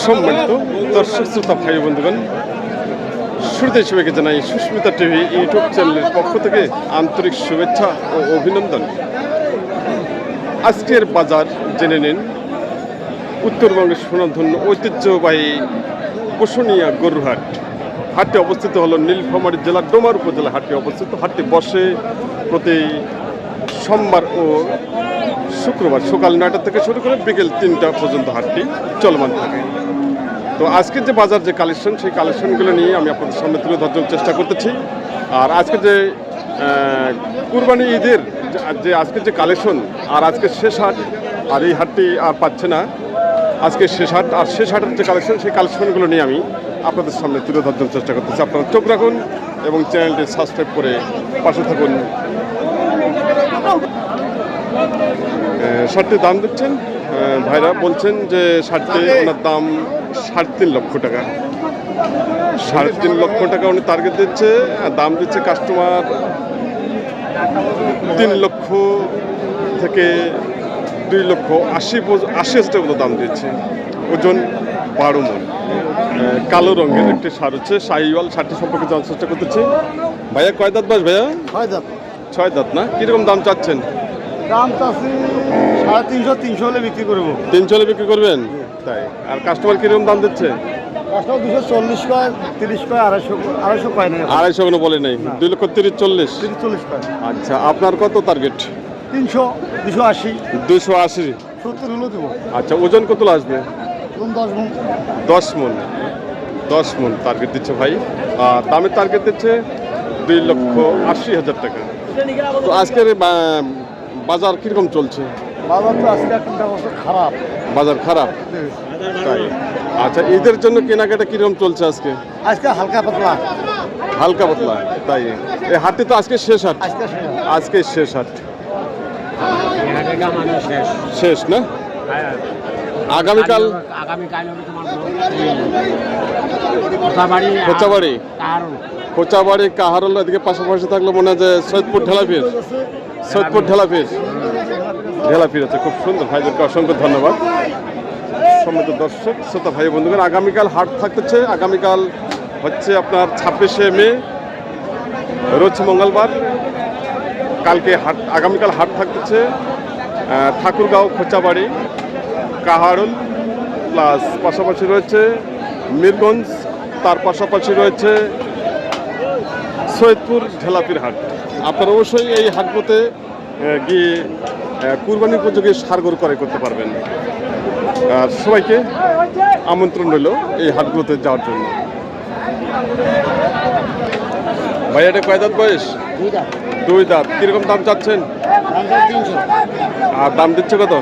সম্মানিত দর্শক শ্রোতা ভাই বন্ধুগণ, শুরুতে সবাইকে জানাই সুস্মিতা টিভি ইউটিউব চ্যানেলের পক্ষ থেকে আন্তরিক শুভেচ্ছা ও অভিনন্দন। আজকের বাজার জেনে নিন। উত্তরবঙ্গের সুনামধন্য ঐতিহ্যবাহী বসুনিয়া গরুহাট। হাটটি অবস্থিত হলো নীলফামারী জেলার ডোমার উপজেলা হাটটি অবস্থিত। হাটটি বসে প্রতি সোমবার ও শুক্রবার সকাল 9টা থেকে শুরু করে বিকেল 3টা পর্যন্ত হাটটি চলমান থাকে। তো আজকের যে বাজার যে কালেকশন, সেই কালেকশনগুলো নিয়ে আমি আপনাদের সামনে তুলে ধরার চেষ্টা করতেছি। আর আজকে যে কুরবানি ঈদের যে আজকের যে কালেকশন, আর আজকের শেষ হাট, আর এই হাটটি আর পাচ্ছে না। আজকে শেষ হাট, আর শেষ হাটের যে কালেকশন, সেই কালেকশনগুলো নিয়ে আমি আপনাদের সামনে তুলে ধরার চেষ্টা করতেছি। আপনারা চোখ রাখুন এবং চ্যানেলটি সাবস্ক্রাইব করে পাশে থাকুন। শার্টটির দাম দিচ্ছেন ভাইরা বলছেন যে শার্টটি ওনার দাম 3.5 লক্ষ টাকা। 3.5 লক্ষ টাকা উনি টার্গেট দিচ্ছে, আর দাম দিচ্ছে কাস্টমার 3 লক্ষ থেকে 2,80,000 টাকা দাম দিচ্ছে। ওজন 12 মণ। কালো রঙের একটি সার হচ্ছে শাহিওয়াল। শার্টটি সম্পর্কে জানার চেষ্টা করতেছি। ভাইয়া কয় দাঁত বাস ভাইয়া? 6 দাঁত। 6 দাঁত না? কিরকম দাম চাচ্ছেন? দাম চাচ্ছি 350 হলে বিক্রি করবো। 300 হলে বিক্রি করবেন? তাই। আর কাস্টমার কিরকম দাম দিচ্ছে? 240 কয়, 30 কয়, 250 কয় না। 250 কোনো বলে নাই। 2,30,40। 40 কয়। আচ্ছা, আপনার কত টার্গেট? 300, 280, 280। 70 হলেও দেবো। আচ্ছা, ওজন কত আসবে? 10 মণ। 10 মণ। 10 মণ টার্গেট দিচ্ছে ভাই। আর দামের টার্গেট দিচ্ছে 2,80,000 টাকা। তো আজকের বাজার কিরকম চলছে? বাজার তো আজকে একটা বছর খারাপ। বাজার খারাপ? তাই। আচ্ছা, ঈদের জন্য কেনাকাটা কিরকম চলছে আজকে? আজকে হালকা পাতলা। হালকা পাতলা? তাই। এই হাটটি তো আজকে শেষ হাট। আজকে শেষ হাট। শেষ না? আগামীকাল খোঁচাবাড়ি কাহারল এদিকে পাশাপাশি থাকলে মনে হয় যে সৈয়দপুর ঢেলাফির আছে। খুব সুন্দর। ভাইদেরকে অসংখ্য ধন্যবাদ। সম্মানিত দর্শক শ্রোতা ভাই বন্ধুগণ, আগামীকাল হাট থাকতেছে। আগামীকাল হচ্ছে আপনার 26শে মে, রোজ মঙ্গলবার। আগামীকাল হাট থাকতেছে ঠাকুরগাঁও, খোঁচাবাড়ি, কাহারল, প্লাস পাশাপাশি রয়েছে মিরগঞ্জ, তার পাশাপাশি রয়েছে সৈয়দপুর ঢেলাপির হাট। আপনারা অবশ্যই এই হাটগুলোতে গিয়ে কুরবানি উপযোগী সারগর ক্রয় করতে পারবেন। আর সবাইকে আমন্ত্রণ রইল এই হাটগুলোতে যাওয়ার জন্য। ভাই, এটা কয় দাঁত বয়স? 2 দাঁত। কিরকম দাম চাচ্ছেন? আর দাম দিচ্ছে কত?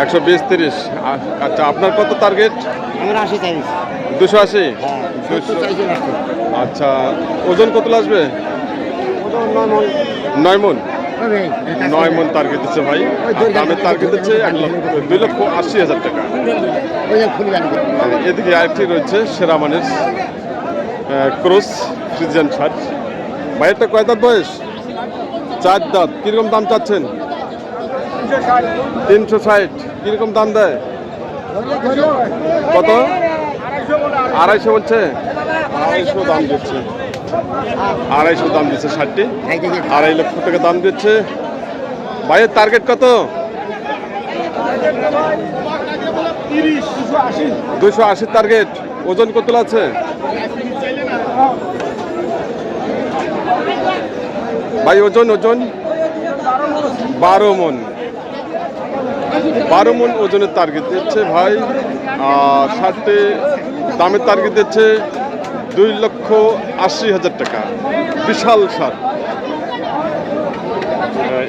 120-30। আচ্ছা, আপনার কত টার্গেট? 280। আচ্ছা, ওজন কত আসবে? 9 মণ। 9 মণ টার্গেট দিচ্ছে ভাই। দামের টার্গেট দিচ্ছে 2,80,000 টাকা। এদিকে আরেকটি রয়েছে সেরা মানের ক্রস ফ্রিজিয়ান শার্ট। ভাইয়েরটা কয় দাঁত বয়স? 4 দাঁত। কিরকম দাম চাচ্ছেন? 360। কিরকম দাম দেয়? কত? 250 বলছে? 250 দাম দিচ্ছে। 250 দাম দিচ্ছে শার্টটি। 2.5 লক্ষ টাকা দাম দিচ্ছে। ভাইয়ের টার্গেট কত? 280 টার্গেট। ওজন কত আছে? ভাই, ওজন 12 মণ। 12 মণ ওজনের টার্গেট দিচ্ছে ভাই। আর শার্টে দামের টার্গেট দিচ্ছে 2,80,000 টাকা। বিশাল শার্ট।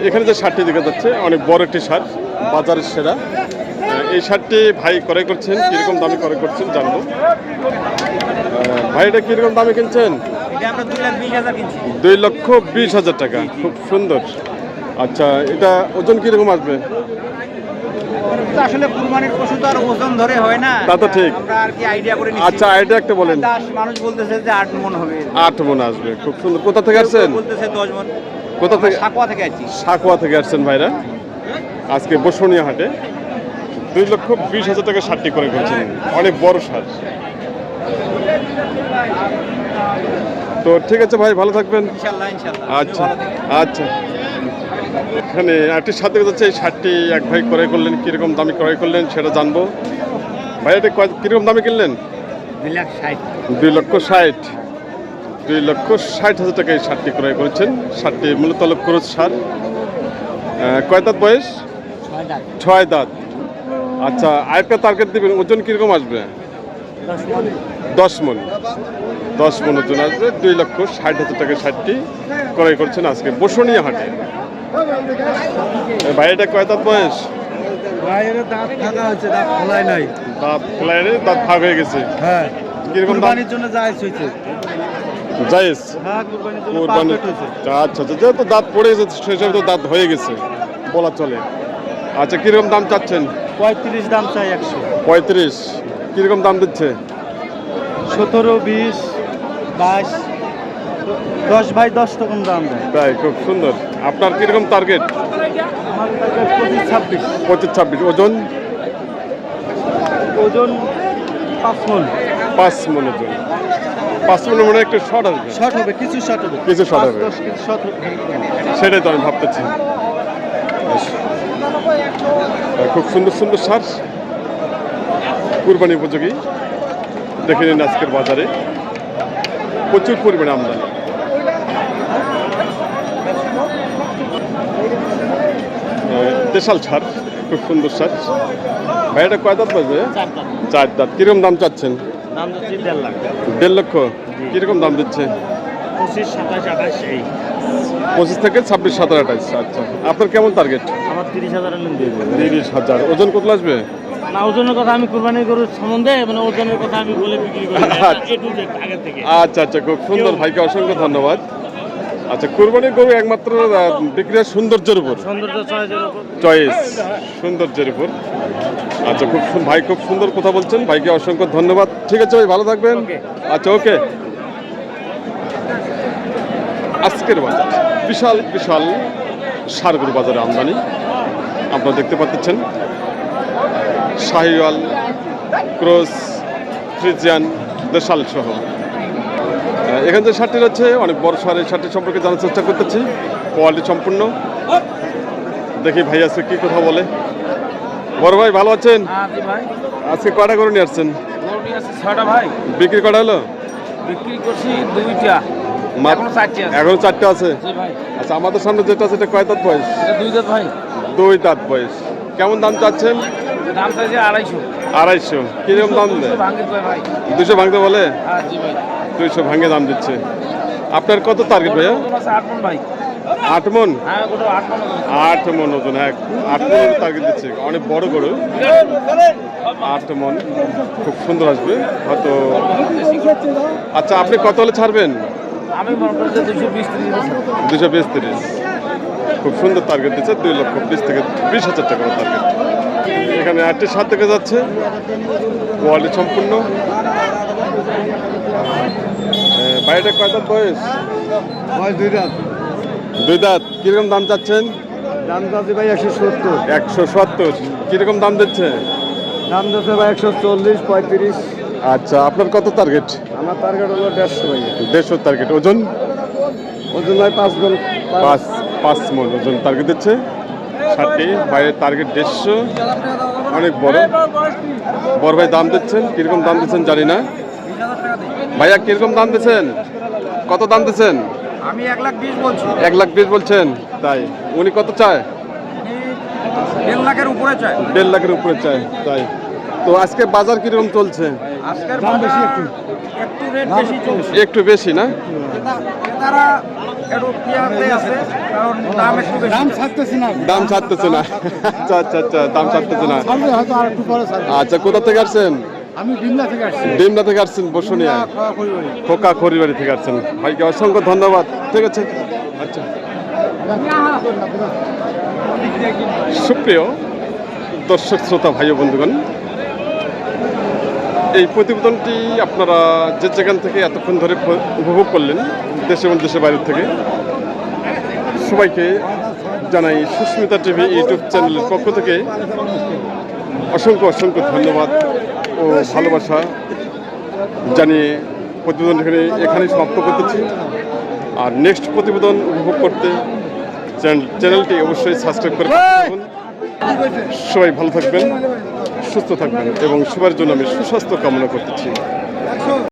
এখানে যে শার্টটি দেখা যাচ্ছে অনেক বড় একটি শার্ট, বাজারের সেরা। এই শার্টটি ভাই ক্রয় করছেন। কীরকম দামে ক্রয় করছেন জানবো। ভাই, এটা কীরকম দামে কিনছেন? 2,20,000 টাকা। খুব সুন্দর। আচ্ছা, এটা ওজন কীরকম আসবে? আসলে কুরবানির পশু তো আর ওজন ধরে হয় না। তা তো ঠিক। আমরা আর কি আইডিয়া করে নিচ্ছি। আচ্ছা, আইডিয়া একটা বলেন। মানুষ বলতেছে যে 8 মণ হবে। 8 মণ আসবে। খুব সুন্দর। কোথা থেকে আসছেন? বলতেছে 10 মণ। কোথা থেকে? সাকুয়া থেকে আসছি। সাকুয়া থেকে আসছেন ভাইরা আজকে বসুনিয়া হাটে। 2,20,000 টাকা ষাটটি করে করেছেন, অনেক বড় সার। তো ঠিক আছে ভাই, ভালো থাকবেন। ইনশাল্লাহ ইনশাল্লাহ। আচ্ছা ভালো থাকেন। আচ্ছা। এখানে একটি সাথে যাচ্ছে, এই ষাটটি এক ভাই ক্রয় করলেন, কিরকম দামে ক্রয় করলেন সেটা জানবো। ভাই এটা কিরকম দামে কিনলেন? 2,60,000। 2,60,000। 2,60,000 টাকায় ষাটটি ক্রয় করেছেন। ষাটটি মূলত হলো ক্রোজ সার। কয় দাঁত বয়স? 6 দাঁত। আচ্ছা, আরেকটা টার্গেট দিবেন, ওজন কিরকম আসবে? 10 মন। 10 মন ওজন আসবে। 2,60,000 টাকায় ষাটটি ক্রয় করছেন আজকে বসুনিয়া হাটে। ভাই এটা কয় দাঁত বয়স? দাঁত থাকা হচ্ছে, দাঁত খোলাই নাই। দাঁত খোলায় নেই, দাঁত ভাগ হয়ে গেছে। হ্যাঁ, কিরকম দাম? কুরবানির জন্য জায়েজ হয়েছে। জায়েজ? হ্যাঁ, কুরবানির জন্য কোরবানি। পারফেক্ট হয়েছে। আচ্ছা আচ্ছা, যেহেতু দাঁত পড়ে গেছে সেই হিসাবে তো দাঁত হয়ে গেছে বলা চলে। আচ্ছা, কিরকম দাম চাচ্ছেন? 35 দাম চাই 100। 35। কিরকম দাম দিচ্ছে? 17, 20, 22, 10 ভাই 10 রকম দাম দেয়। তাই, খুব সুন্দর। আপনার কিরকম টার্গেট? আমার টার্গেট 25, 26। 25-26। ওজন? ওজন 5 মন। 5 মন ওজন। 5 মন মানে একটু শর্ট আসবে। শর্ট হবে, কিছু শর্ট হবে। কিছু short হবে। 5-10 কিছু শর্ট হবে। সেটাই তো আমি ভাবতেছি। খুব সুন্দর সুন্দর সার, কুরবানি উপযোগী। দেখে নিন আজকের বাজারে প্রচুর পরিমাণে আমদানি। দেশাল সার, খুব সুন্দর সার। ভাই এটা কয় দাঁত বাজবে? 4 দাঁত। কিরকম দাম চাচ্ছেন? দাম যাচ্ছে 1.5 লাখ। 1.5 লক্ষ। কিরকম দাম দিচ্ছে? 25, 27, 28 এই। 25 থেকে 26, 27, 28। আচ্ছা, আপনার কেমন টার্গেট? আমার 30,000 এর দিয়ে দেবে। 30,000। ওজন কত আসবে? না, ওজনের কথা আমি কুরবানি গরুর সম্বন্ধে মানে ওজনের কথা আমি বলে বিক্রি করি না। আচ্ছা। A to Z আগে থেকে। আচ্ছা আচ্ছা, খুব সুন্দর। ভাইকে অসংখ্য ধন্যবাদ। আচ্ছা, কুরবানির গরু একমাত্র বিক্রি হয় সৌন্দর্যের উপর, সৌন্দর্য চয়েসের উপর। চয়েস, সৌন্দর্যের উপর। আচ্ছা, ভাই খুব সুন্দর কথা বলছেন, ভাইকে অসংখ্য ধন্যবাদ। ঠিক আছে ভাই, ভালো থাকবেন। Okay. আচ্ছা, ওকে। আজকের বাজার বিশাল বিশাল সারগরু বাজারে আমদানি আপনারা দেখতে পাচ্ছেন। শাহিওয়াল, ক্রস, ফ্রিজিয়ান, দেশাল সহ এখানে যে শার্টটি রয়েছে অনেক বড় সার। এই শার্টটি সম্পর্কে জানার চেষ্টা করতেছি, কোয়ালিটি সম্পূর্ণ। দেখি ভাই আজকে কি কথা বলে। বড় ভাই ভালো আছেন? ভাই আজকে কয়টা গরু নিয়ে আসছেন? গরু নিয়ে আসছে 6টা ভাই। বিক্রি কটা হলো? বিক্রি করছি 2টা। এখনো 4টি আছে। এখন 4টা আছে। জি ভাই। আচ্ছা, আমাদের সামনে যেটা আছে এটা কয় দাঁত বয়স? এটা 2 দাঁত ভাই। 2 দাঁত বয়স। কেমন দাম চাচ্ছেন? দাম চাইছে 250। 250। কিরকম দাম দেয়? 200 ভাঙে দেয় ভাই। 200 ভাঙতে বলে? হ্যাঁ জি ভাই। 200 ভাঙে দাম দিচ্ছে। আপনার কত টার্গেট ভাইয়া? ওজন আছে 8 মণ ভাই। 8 মন। হ্যাঁ, ওটা 8 মণ ওজন। 8 মন ওজন। 8 মন টার্গেট দিচ্ছে। অনেক বড় গরু। 8 মন, খুব সুন্দর আসবে হয়তো। আচ্ছা, আপনি কত হলে ছাড়বেন? আমি মনে করি যে 220-30 বছর। 220-30। খুব সুন্দর টার্গেট দিচ্ছে। 2,20,000 থেকে 20,000 টাকা টার্গেট। এখানে 8টি সাত থেকে যাচ্ছে, কোয়ালিটি সম্পূর্ণ। বাইরে কয় দাঁত বয়স? ভাই 2 দাঁত। 2 দাঁত। কিরকম দাম চাচ্ছেন? দাম যাচ্ছে ভাই 170। 170। কিরকম দাম দিচ্ছে? দাম যাচ্ছে ভাই 140, 35। আচ্ছা, আপনার কত টার্গেট? আমার টার্গেট হলো 150 ভাই। 150 টার্গেট। ওজন? ওজন ভাই 5 মণ। 5 মন ওজন টার্গেট দিচ্ছে। 60টি বাইরের টার্গেট 150। অনেক বড়। বড় ভাই দাম দিচ্ছেন, কিরকম দাম দিচ্ছেন জানি না। ভাইয়া কিরকম দাম দিচ্ছেন? কত দাম দিচ্ছেন? আমি 1,20,000 বলছি। 1,20,000 বলছেন? তাই, উনি কত চায়? 1.5 লাখের উপরে চাই। 1.5 লাখের উপরে চায়। তাই তো আজকে বাজার কিরকম চলছে? আজকের দাম বেশি একটু রেট বেশি চলছে। একটু বেশি না? ক্রেতারা একটু পিয়াতে আছে, কারণ দাম একটু বেশি। দাম ছাড়তেছি না। দাম ছাড়তেছে না। আচ্ছা আচ্ছা আচ্ছা, দাম ছাড়তেছে না। ছাড়বে হয়তো আর একটু পরে ছাড়বে। আচ্ছা, কোথা থেকে আসছেন? আমি বিমলা থেকে আসছি। ডিমনা থেকে আসছেন বসুনিয়া? খোকা খড়িবাড়ি থেকে আসছেন। ভাইকে অসংখ্য ধন্যবাদ। ঠিক আছে। আচ্ছা, সুপ্রিয় দর্শক শ্রোতা ভাই ও বন্ধুগণ, এই প্রতিবেদনটি আপনারা যে যেখান থেকে এতক্ষণ ধরে উপভোগ করলেন, দেশে এবং দেশের বাইরে থেকে, সবাইকে জানাই সুস্মিতা টিভি ইউটিউব চ্যানেলের পক্ষ থেকে অসংখ্য অসংখ্য ধন্যবাদ ও ভালোবাসা জানিয়ে প্রতিবেদন এখানেই সমাপ্ত করতেছি। আর নেক্সট প্রতিবেদন উপভোগ করতে চ্যানেলটি অবশ্যই সাবস্ক্রাইব করে থাকুন। সবাই ভালো থাকবেন, সুস্থ থাকবেন এবং সবার জন্য আমি সুস্বাস্থ্য কামনা করতেছি।